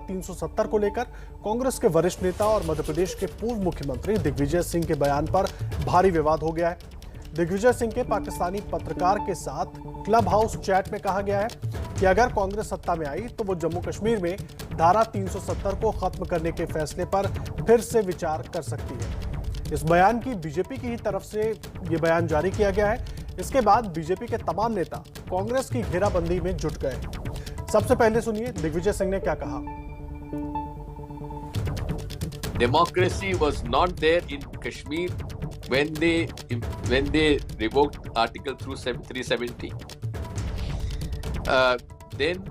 370 को लेकर कांग्रेस के वरिष्ठ नेता और मध्य प्रदेश के पूर्व मुख्यमंत्री दिग्विजय सिंह के बयान पर भारी विवाद हो गया है। दिग्विजय सिंह के पाकिस्तानी पत्रकार के साथ क्लब हाउस चैट में कहा गया है कि अगर कांग्रेस सत्ता में आई तो वो जम्मू कश्मीर में धारा 370 को खत्म करने के फैसले पर फिर से विचार कर सकती है। इस बयान की बीजेपी की ही तरफ से ये बयान जारी किया गया है। इसके बाद बीजेपी के तमाम नेता कांग्रेस की घेराबंदी में जुट गए। सबसे पहले सुनिए दिग्विजय सिंह ने क्या कहा। Democracy was not there in Kashmir when they revoked Article 370. Then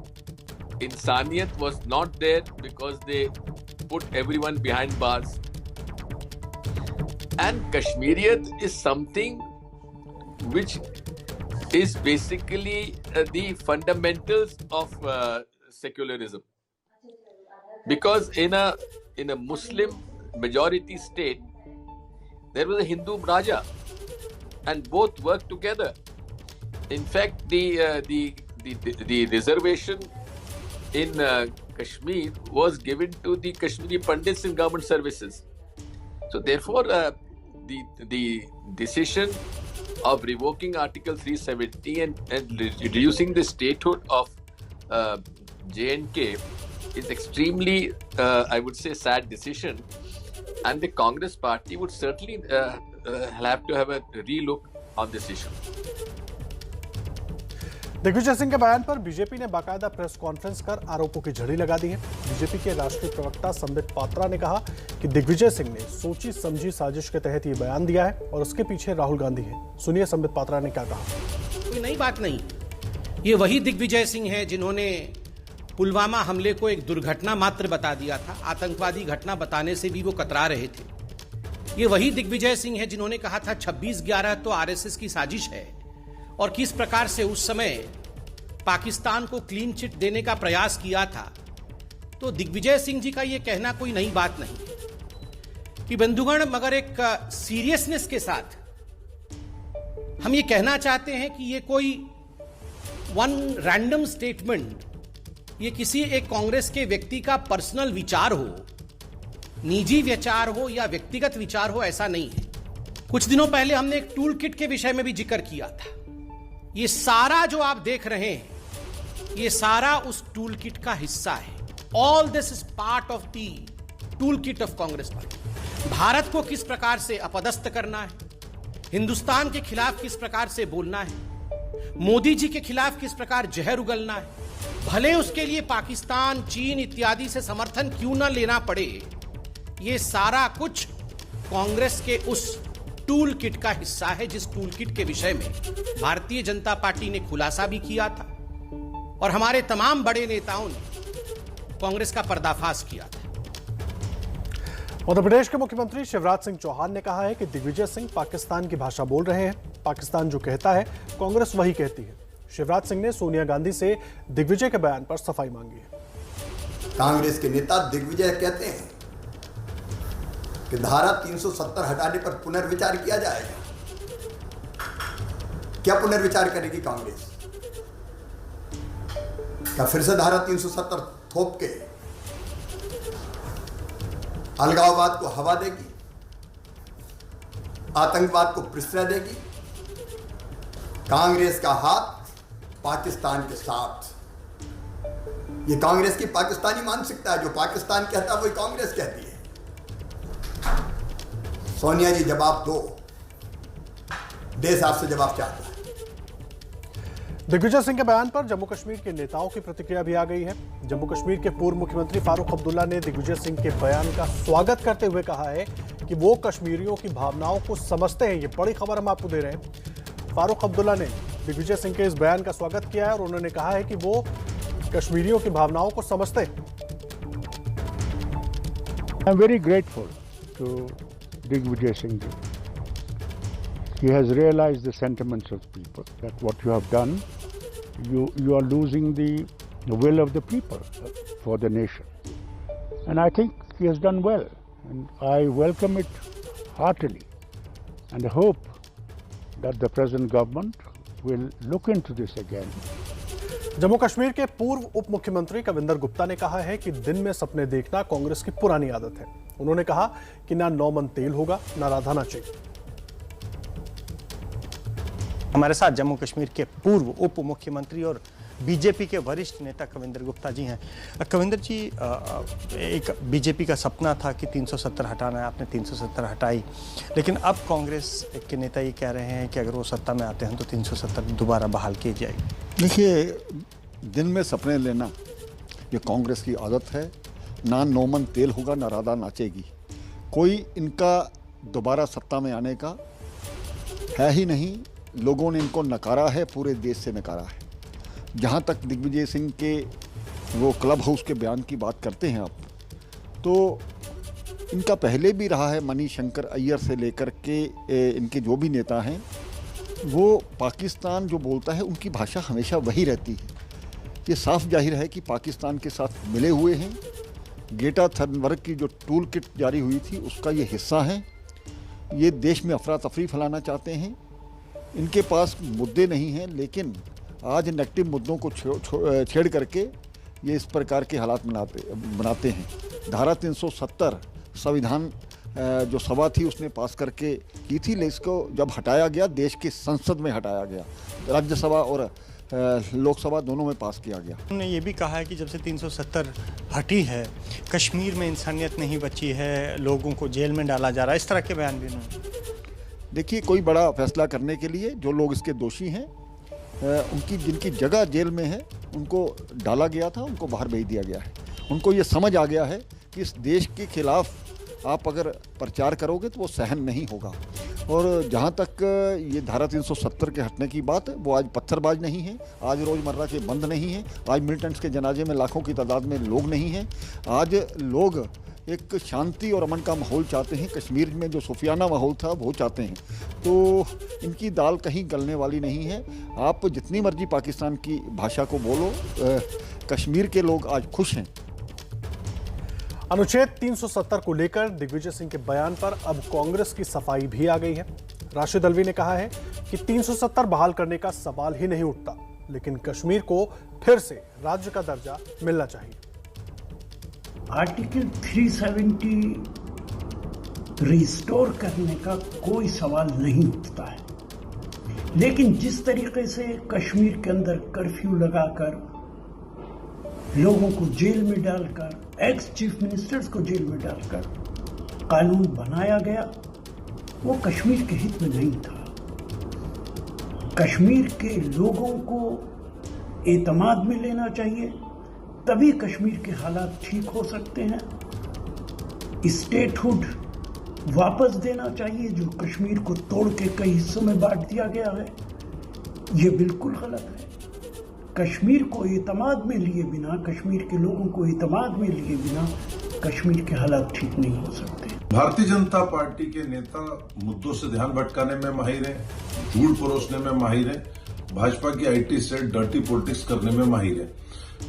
Insaniyat was not there because they put everyone behind bars. And Kashmiriyat is something which is basically the fundamentals of secularism. Because in a Muslim majority state, there was a Hindu Raja, and both worked together. In fact, the reservation in Kashmir was given to the Kashmiri Pandits in government services. So therefore, the decision of revoking Article 370 and reducing the statehood of J&K is extremely, I would say, sad decision. And the Congress party would certainly have to have a relook on this issue. Digvijay Singh के बयान पर BJP ने बाकायदा press conference कर आरोपों की झड़ी लगा दी है। बीजेपी के राष्ट्रीय प्रवक्ता संबित पात्रा ने कहा कि दिग्विजय सिंह ने सोची समझी साजिश के तहत ये बयान दिया है और उसके पीछे राहुल गांधी है। सुनिए संबित पात्रा ने क्या कहा। कोई नई बात नहीं, ये वही दिग्विजय सिंह है जिन्होंने पुलवामा हमले को एक दुर्घटना मात्र बता दिया था। आतंकवादी घटना बताने से भी वो कतरा रहे थे। ये वही दिग्विजय सिंह है जिन्होंने कहा था 26/11 तो आरएसएस की साजिश है और किस प्रकार से उस समय पाकिस्तान को क्लीन चिट देने का प्रयास किया था। तो दिग्विजय सिंह जी का यह कहना कोई नई बात नहीं कि बंधुगण, मगर एक सीरियसनेस के साथ हम ये कहना चाहते हैं कि ये कोई वन रैंडम स्टेटमेंट, ये किसी एक कांग्रेस के व्यक्ति का पर्सनल विचार हो, निजी विचार हो या व्यक्तिगत विचार हो, ऐसा नहीं है। कुछ दिनों पहले हमने एक टूल किट के विषय में भी जिक्र किया था। ये सारा जो आप देख रहे हैं, ये सारा उस टूल किट का हिस्सा है। All this is part of the tool kit of Congress party. Bharat को किस प्रकार से अपदस्थ करना है, हिंदुस्तान के खिलाफ किस प्रकार से बोलना है, मोदी जी के खिलाफ किस प्रकार जहर उगलना है, भले उसके लिए पाकिस्तान, चीन इत्यादि से समर्थन क्यों न लेना पड़े, ये सारा कुछ कांग्रेस के उस टूल किट का हिस्सा है जिस टूल किट के विषय में भारतीय जनता पार्टी ने खुलासा भी किया था और हमारे तमाम बड़े नेताओं ने कांग्रेस का पर्दाफाश किया था। मध्य प्रदेश के मुख्यमंत्री शिवराज सिंह चौहान ने कहा है कि दिग्विजय सिंह पाकिस्तान की भाषा बोल रहे हैं। पाकिस्तान जो कहता है कांग्रेस वही कहती है। शिवराज सिंह ने सोनिया गांधी से दिग्विजय के बयान पर सफाई मांगी है। कांग्रेस के नेता दिग्विजय कहते हैं कि धारा 370 हटाने पर पुनर्विचार किया जाएगा। क्या पुनर्विचार करेगी कांग्रेस? क्या फिर से धारा 370 थोप के अलगाववाद को हवा देगी, आतंकवाद को प्रश्रय देगी? कांग्रेस का हाथ पाकिस्तान के साथ। ये कांग्रेस की पाकिस्तानी मानसिकता है। जो पाकिस्तान कहता है वही कांग्रेस कहती है। सोनिया जी, जवाब दो। देश आपसे जवाब चाहता है। दिग्विजय सिंह के बयान पर जम्मू कश्मीर के नेताओं की प्रतिक्रिया भी आ गई है। जम्मू कश्मीर के पूर्व मुख्यमंत्री फारूक अब्दुल्ला ने दिग्विजय सिंह के बयान का स्वागत करते हुए कहा है कि वो कश्मीरियों की भावनाओं को समझते हैं। ये बड़ी खबर हम आपको दे रहे हैं। फारूक अब्दुल्ला ने दिग्विजय सिंह के इस बयान का स्वागत किया है और उन्होंने कहा है कि वो कश्मीरियों की भावनाओं को समझते हैं। I am very grateful to Digvijay Singh ji. He has realized the sentiments of people, that what you have done, you are losing the will of the people for the nation. And I think he has done well. And I welcome it heartily and hope that the present government will look into this again. Jammu Kashmir के पूर्व उप मुख्यमंत्री कविंदर गुप्ता ने कहा है कि दिन में सपने देखना कांग्रेस की पुरानी आदत है। उन्होंने कहा कि ना 9 मन तेल होगा, ना राधा नाचेगी। हमारे साथ जम्मू कश्मीर के पूर्व उप मुख्यमंत्री और बीजेपी के वरिष्ठ नेता कविंदर गुप्ता जी हैं। कविंदर जी, एक बीजेपी का सपना था कि 370 हटाना है, आपने 370 हटाई, लेकिन अब कांग्रेस के नेता ये कह रहे हैं कि अगर वो सत्ता में आते हैं तो 370 दोबारा बहाल की जाएगी। देखिए, दिन में सपने लेना ये कांग्रेस की आदत है। ना 9 मन तेल होगा, ना राधा नाचेगी। कोई इनका दोबारा सत्ता में आने का है ही नहीं। लोगों ने इनको नकारा है, पूरे देश से नकारा है। जहाँ तक दिग्विजय सिंह के वो क्लब हाउस के बयान की बात करते हैं आप, तो इनका पहले भी रहा है। मणिशंकर अय्यर से लेकर के इनके जो भी नेता हैं, वो पाकिस्तान जो बोलता है उनकी भाषा हमेशा वही रहती है। ये साफ जाहिर है कि पाकिस्तान के साथ मिले हुए हैं। ग्रेटा थनबर्ग की जो टूल किट जारी हुई थी उसका ये हिस्सा है। ये देश में अफरा तफरी फैलाना चाहते हैं। इनके पास मुद्दे नहीं हैं, लेकिन आज नेगेटिव मुद्दों को छेड़ करके ये इस प्रकार के हालात बनाते हैं। धारा 370 संविधान जो सभा थी उसने पास करके की थी, लेकिन इसको जब हटाया गया, देश की संसद में हटाया गया, राज्यसभा और लोकसभा दोनों में पास किया गया। उन्होंने ये भी कहा है कि जब से 370 हटी है, कश्मीर में इंसानियत नहीं बची है, लोगों को जेल में डाला जा रहा है। इस तरह के बयान भी उन्होंने। देखिए, कोई बड़ा फैसला करने के लिए जो लोग इसके दोषी हैं, उनकी जिनकी जगह जेल में है, उनको डाला गया था, उनको बाहर भेज दिया गया है। उनको ये समझ आ गया है कि इस देश के खिलाफ आप अगर प्रचार करोगे तो वो सहन नहीं होगा। और जहाँ तक ये धारा 370 के हटने की बात है, वो आज पत्थरबाज नहीं है, आज रोज़मर्रा के बंद नहीं है, आज मिलिटेंट्स के जनाजे में लाखों की तादाद में लोग नहीं हैं। आज लोग एक शांति और अमन का माहौल चाहते हैं। कश्मीर में जो सुफियाना माहौल था वो चाहते हैं। तो इनकी दाल कहीं गलने वाली नहीं है। आप जितनी मर्जी पाकिस्तान की भाषा को बोलो, कश्मीर के लोग आज खुश हैं। अनुच्छेद 370 को लेकर दिग्विजय सिंह के बयान पर अब कांग्रेस की सफाई भी आ गई है। राशिद अल्वी ने कहा है कि 370 बहाल करने का सवाल ही नहीं उठता, लेकिन कश्मीर को फिर से राज्य का दर्जा मिलना चाहिए। आर्टिकल 370 रिस्टोर करने का कोई सवाल नहीं उठता है, लेकिन जिस तरीके से कश्मीर के अंदर कर्फ्यू लगाकर, लोगों को जेल में डालकर, एक्स चीफ मिनिस्टर्स को जेल में डालकर कानून बनाया गया, वो कश्मीर के हित में नहीं था। कश्मीर के लोगों को एतमाद में लेना चाहिए, तभी कश्मीर के हालात ठीक हो सकते हैं। स्टेटहुड वापस देना चाहिए, जो कश्मीर को तोड़ के कई हिस्सों में बांट दिया गया है, ये बिल्कुल गलत है। कश्मीर को एतमाद में लिए बिना, कश्मीर के लोगों को एतमाद में लिए बिना कश्मीर के हालात ठीक नहीं हो सकते। भारतीय जनता पार्टी के नेता मुद्दों से ध्यान भटकाने में माहिर हैं, झूठ परोसने में माहिर हैं, भाजपा की आईटी सेट डर्टी पॉलिटिक्स करने में माहिर है।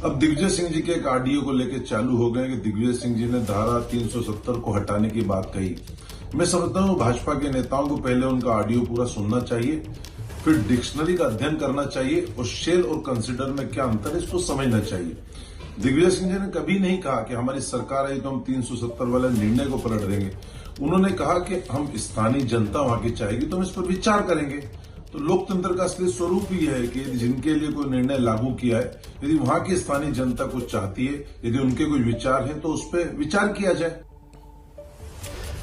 अब दिग्विजय सिंह जी के एक ऑडियो को लेकर चालू हो गए कि दिग्विजय सिंह जी ने धारा 370 को हटाने की बात कही। मैं समझता हूं भाजपा के नेताओं को पहले उनका ऑडियो पूरा सुनना चाहिए, फिर डिक्शनरी का अध्ययन करना चाहिए और शेल और कंसिडर में क्या अंतर है इसको समझना चाहिए। दिग्विजय सिंह जी ने कभी नहीं कहा कि हमारी सरकार आई तो हम 370 वाले निर्णय को पलट देंगे। उन्होंने कहा कि हम स्थानीय जनता वहां की चाहेगी तो हम इस पर विचार करेंगे। तो लोकतंत्र का असली स्वरूप ही है कि यदि जिनके लिए कोई निर्णय लागू किया है, यदि वहां की स्थानीय जनता कुछ चाहती है, यदि उनके कोई विचार हैं तो उस पर विचार किया जाए।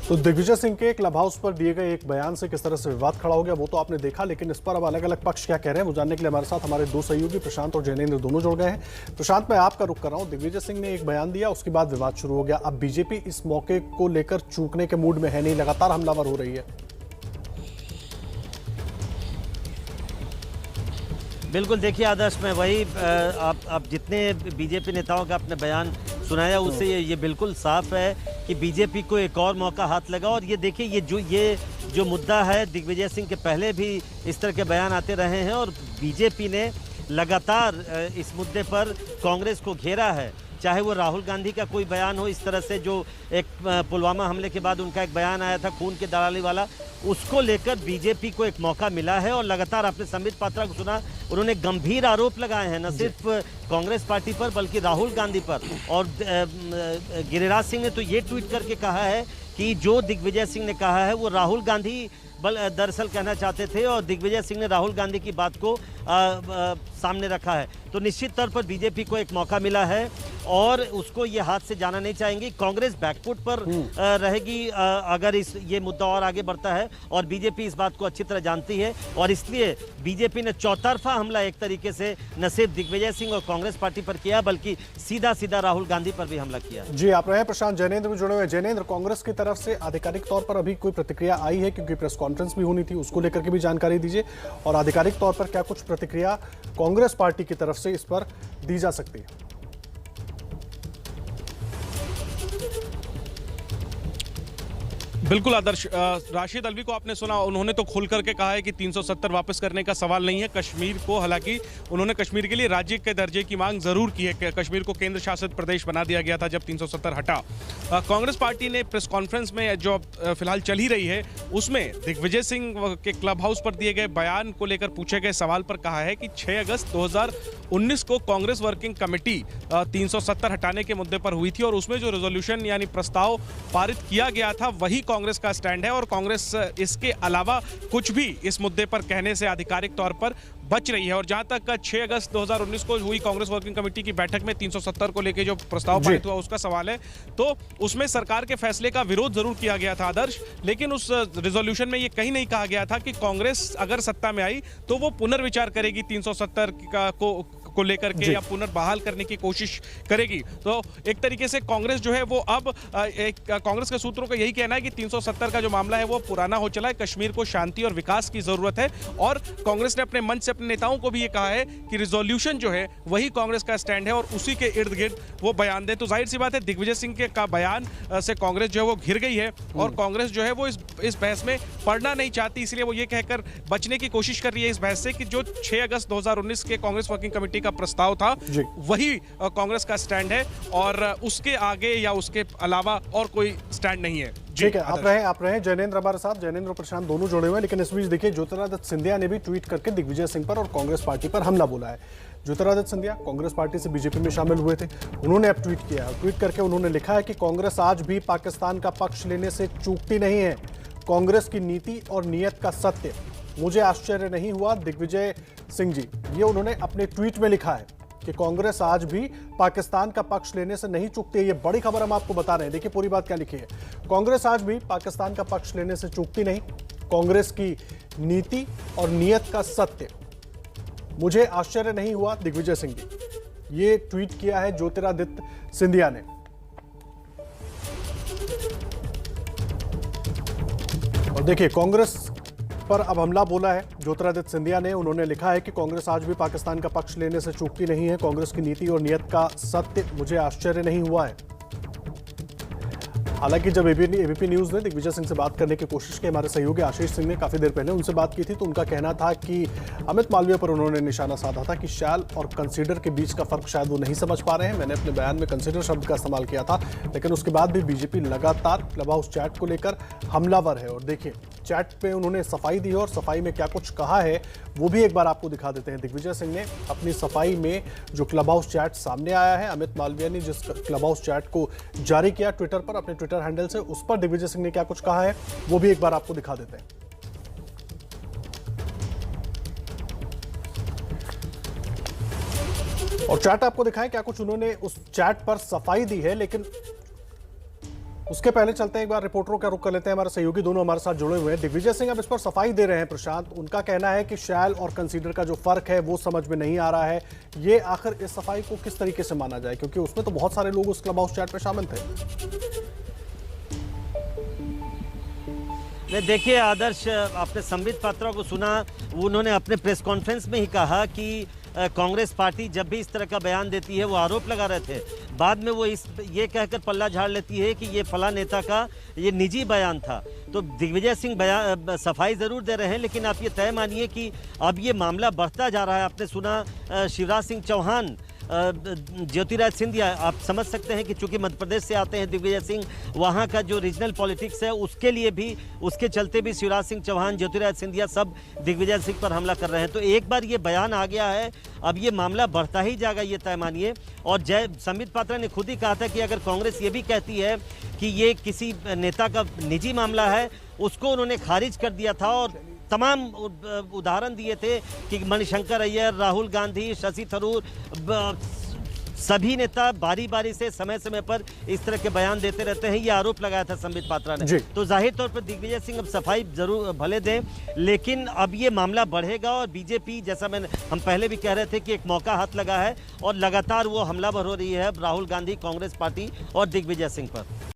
तो दिग्विजय सिंह के क्लब हाउस पर दिए गए एक बयान से किस तरह से विवाद खड़ा हो गया वो तो आपने देखा, लेकिन इस पर अब अलग अलग पक्ष क्या कह रहे हैं वो जानने के लिए हमारे साथ हमारे दो सहयोगी प्रशांत और जैनेन्द्र दोनों जुड़ गए हैं। प्रशांत, मैं आपका रुख कर रहा हूं। दिग्विजय सिंह ने एक बयान दिया, उसके बाद विवाद शुरू हो गया। अब बीजेपी इस मौके को लेकर चूकने के मूड में है नहीं, लगातार हमलावर हो रही है। बिल्कुल, देखिए आदर्श, मैं वही आप जितने बीजेपी नेताओं का आपने बयान सुनाया उससे ये बिल्कुल साफ है कि बीजेपी को एक और मौका हाथ लगा। और ये देखिए, ये जो मुद्दा है, दिग्विजय सिंह के पहले भी इस तरह के बयान आते रहे हैं और बीजेपी ने लगातार इस मुद्दे पर कांग्रेस को घेरा है। चाहे वो राहुल गांधी का कोई बयान हो, इस तरह से जो एक पुलवामा हमले के बाद उनका एक बयान आया था खून के दलाली वाला, उसको लेकर बीजेपी को एक मौका मिला है। और लगातार आपने संबित पात्रा को सुना, उन्होंने गंभीर आरोप लगाए हैं न सिर्फ कांग्रेस पार्टी पर बल्कि राहुल गांधी पर। और गिरिराज सिंह ने तो ये ट्वीट करके कहा है कि जो दिग्विजय सिंह ने कहा है वो राहुल गांधी दरअसल कहना चाहते थे और दिग्विजय सिंह ने राहुल गांधी की बात को सामने रखा है। तो निश्चित तौर पर बीजेपी को एक मौका मिला है और उसको ये हाथ से जाना नहीं चाहेंगी। कांग्रेस बैकफुट पर रहेगी अगर ये मुद्दा और आगे बढ़ता है, और बीजेपी इस बात को अच्छी तरह जानती है। और इसलिए बीजेपी ने चौतरफा हमला एक तरीके से न सिर्फ दिग्विजय सिंह और कांग्रेस पार्टी पर किया बल्कि सीधा सीधा राहुल गांधी पर भी हमला किया। जी, आप रहे प्रशांत जैनेंद्र भी जुड़े हुए। जैनेंद्र, कांग्रेस की तरफ से आधिकारिक तौर पर अभी कोई प्रतिक्रिया आई है? क्योंकि प्रेस कॉन्फ्रेंस भी होनी थी, उसको लेकर के भी जानकारी दीजिए। और आधिकारिक तौर पर क्या कुछ प्रतिक्रिया कांग्रेस पार्टी की तरफ से इस पर दी जा सकती है? बिल्कुल आदर्श, राशिद अल्वी को आपने सुना, उन्होंने तो खुल करके कहा है कि 370 वापस करने का सवाल नहीं है कश्मीर को। हालांकि उन्होंने कश्मीर के लिए राज्य के दर्जे की मांग जरूर की है। कश्मीर को केंद्र शासित प्रदेश बना दिया गया था जब 370 हटा। कांग्रेस पार्टी ने प्रेस कॉन्फ्रेंस में जो फिलहाल चल ही रही है उसमें दिग्विजय सिंह के क्लब हाउस पर दिए गए बयान को लेकर पूछे गए सवाल पर कहा है कि 6 अगस्त 2019 को कांग्रेस वर्किंग कमेटी 370 हटाने के मुद्दे पर हुई थी और उसमें जो रेजोल्यूशन यानी प्रस्ताव पारित किया गया था वही कांग्रेस का स्टैंड है। और कांग्रेस इसके अलावा कुछ भी इस मुद्दे पर कहने से आधिकारिक तौर पर बच रही है। और जहां तक 6 अगस्त 2019 को हुई कांग्रेस वर्किंग कमेटी की बैठक में 370 को लेकर जो प्रस्ताव पारित हुआ उसका सवाल है, तो उसमें सरकार के फैसले का विरोध जरूर किया गया था आदर्श, लेकिन उस रिजोल्यूशन में यह कहीं नहीं कहा गया था कि कांग्रेस अगर सत्ता में आई तो वो पुनर्विचार करेगी 370 को लेकर के या पुनर्बहाल करने की कोशिश करेगी। तो एक तरीके से कांग्रेस जो है वो अब कांग्रेस के सूत्रों का यही कहना है कि 370 का जो मामला है वो पुराना हो चला है, कश्मीर को शांति और विकास की जरूरत है। और कांग्रेस ने अपने मंच से अपने नेताओं को भी ये कहा है कि रिजोल्यूशन जो है वही कांग्रेस का स्टैंड है और उसी के इर्द गिर्द वो बयान दे। तो जाहिर सी बात है दिग्विजय सिंह के का बयान से कांग्रेस जो है वो घिर गई है और कांग्रेस जो है वो इस बहस में पड़ना नहीं चाहती, इसलिए वो ये कहकर बचने की कोशिश कर रही है इस बहस से कि जो 6 अगस्त 2019 के कांग्रेस वर्किंग कमेटी का प्रस्ताव था वही कांग्रेस का स्टैंड है और उसके आगे या उसके अलावा और कोई स्टैंड नहीं है। ठीक है, आप रहे जैनेंद्र हमारे साथ। जैनेंद्र और प्रशांत दोनों जुड़े हुए हैं, लेकिन इस बीच देखिए ज्योतिरादित्य सिंधिया ने भी ट्वीट करके दिग्विजय सिंह पर और कांग्रेस पार्टी पर हमला बोला है। ज्योतिरादित्य सिंधिया कांग्रेस पार्टी से बीजेपी में शामिल हुए थे, उन्होंने अब ट्वीट किया है। ट्वीट करके उन्होंने लिखा है कि कांग्रेस आज भी पाकिस्तान का पक्ष लेने से चूकती नहीं है। कांग्रेस की नीति और नीयत का सत्य मुझे आश्चर्य नहीं हुआ, दिग्विजय सिंह जी। ये उन्होंने अपने ट्वीट में लिखा है कि कांग्रेस आज भी पाकिस्तान का पक्ष लेने से नहीं चूकती है। ये बड़ी खबर हम आपको बता रहे हैं। देखिए पूरी बात क्या लिखी है। कांग्रेस आज भी पाकिस्तान का पक्ष लेने से चूकती नहीं। कांग्रेस की नीति और नीयत का सत्य मुझे आश्चर्य नहीं हुआ, दिग्विजय सिंह जी। ये ट्वीट किया है ज्योतिरादित्य सिंधिया ने। और देखिए कांग्रेस पर अब हमला बोला है ज्योतिरादित्य सिंधिया ने। उन्होंने लिखा है कि कांग्रेस आज भी पाकिस्तान का पक्ष लेने से चूकती नहीं है। कांग्रेस की नीति और नीयत का सत्य मुझे आश्चर्य नहीं हुआ है। हालांकि जब एबीपी न्यूज ने दिग्विजय सिंह से बात करने की कोशिश की, हमारे सहयोगी आशीष सिंह ने काफी देर पहले उनसे बात की थी, तो उनका कहना था कि अमित मालवीय पर उन्होंने निशाना साधा था कि शैल और कंसीडर के बीच का फर्क शायद वो नहीं समझ पा रहे हैं। मैंने अपने बयान में कंसीडर शब्द का इस्तेमाल किया था, लेकिन उसके बाद भी बीजेपी लगातार क्लब हाउस चैट को लेकर हमलावर है। और देखिए चैट पे उन्होंने सफाई दी है और सफाई में क्या कुछ कहा है वो भी एक बार आपको दिखा देते हैं। दिग्विजय सिंह ने अपनी सफाई में जो क्लब हाउस चैट सामने आया है, अमित मालवीय ने जिस क्लब हाउस चैट को जारी किया ट्विटर पर अपने ट्विटर हैंडल से, उस पर दिग्विजय सिंह ने क्या कुछ कहा है वो भी एक बार आपको दिखा देते हैं। और चैट आपको दिखाएं क्या कुछ उन्होंने उस चैट पर सफाई दी है। लेकिन उसके पहले चलते हैं, एक बार रिपोर्टरों का रुख कर लेते हैं। हमारे सहयोगी दोनों हमारे साथ जुड़े हुए हैं। दिग्विजय सिंह अब इस पर सफाई दे रहे हैं प्रशांत। उनका कहना है कि शैल और कंसीडर का जो फर्क है वो समझ में नहीं आ रहा है। ये आखिर इस सफाई को किस तरीके से माना जाए, क्योंकि उसमें तो बहुत सारे लोग उस क्लब हाउस चैट में शामिल थे। देखिए आदर्श, आपने संबित पात्रा को सुना, उन्होंने अपने प्रेस कॉन्फ्रेंस में ही कहा कि कांग्रेस पार्टी जब भी इस तरह का बयान देती है वो आरोप लगा रहे थे, बाद में वो ये कहकर पल्ला झाड़ लेती है कि ये फला नेता का ये निजी बयान था। तो दिग्विजय सिंह सफाई जरूर दे रहे हैं, लेकिन आप ये तय मानिए कि अब ये मामला बढ़ता जा रहा है। आपने सुना शिवराज सिंह चौहान ज्योतिरादित्य सिंधिया, आप समझ सकते हैं कि चूंकि मध्य प्रदेश से आते हैं दिग्विजय सिंह, वहां का जो रीजनल पॉलिटिक्स है उसके लिए भी, उसके चलते भी शिवराज सिंह चौहान, ज्योतिरादित्य सिंधिया सब दिग्विजय सिंह पर हमला कर रहे हैं। तो एक बार ये बयान आ गया है, अब ये मामला बढ़ता ही जाएगा, ये तय मानिए। और संबित पात्रा ने खुद ही कहा था कि अगर कांग्रेस ये भी कहती है कि ये किसी नेता का निजी मामला है, उसको उन्होंने खारिज कर दिया था और तमाम उदाहरण दिए थे कि मणिशंकर अय्यर, राहुल गांधी, शशि थरूर, सभी नेता बारी बारी से समय समय पर इस तरह के बयान देते रहते हैं, ये आरोप लगाया था संबित पात्रा ने। तो जाहिर तौर पर दिग्विजय सिंह अब सफाई जरूर भले दें, लेकिन अब ये मामला बढ़ेगा और बीजेपी, जैसा हम पहले भी कह रहे थे कि एक मौका हाथ लगा है और लगातार वो हमलावर हो रही है राहुल गांधी, कांग्रेस पार्टी और दिग्विजय सिंह पर।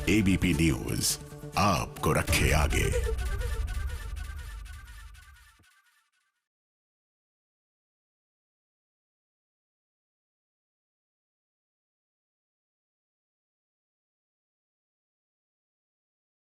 एबीपी न्यूज आपको रखे आगे।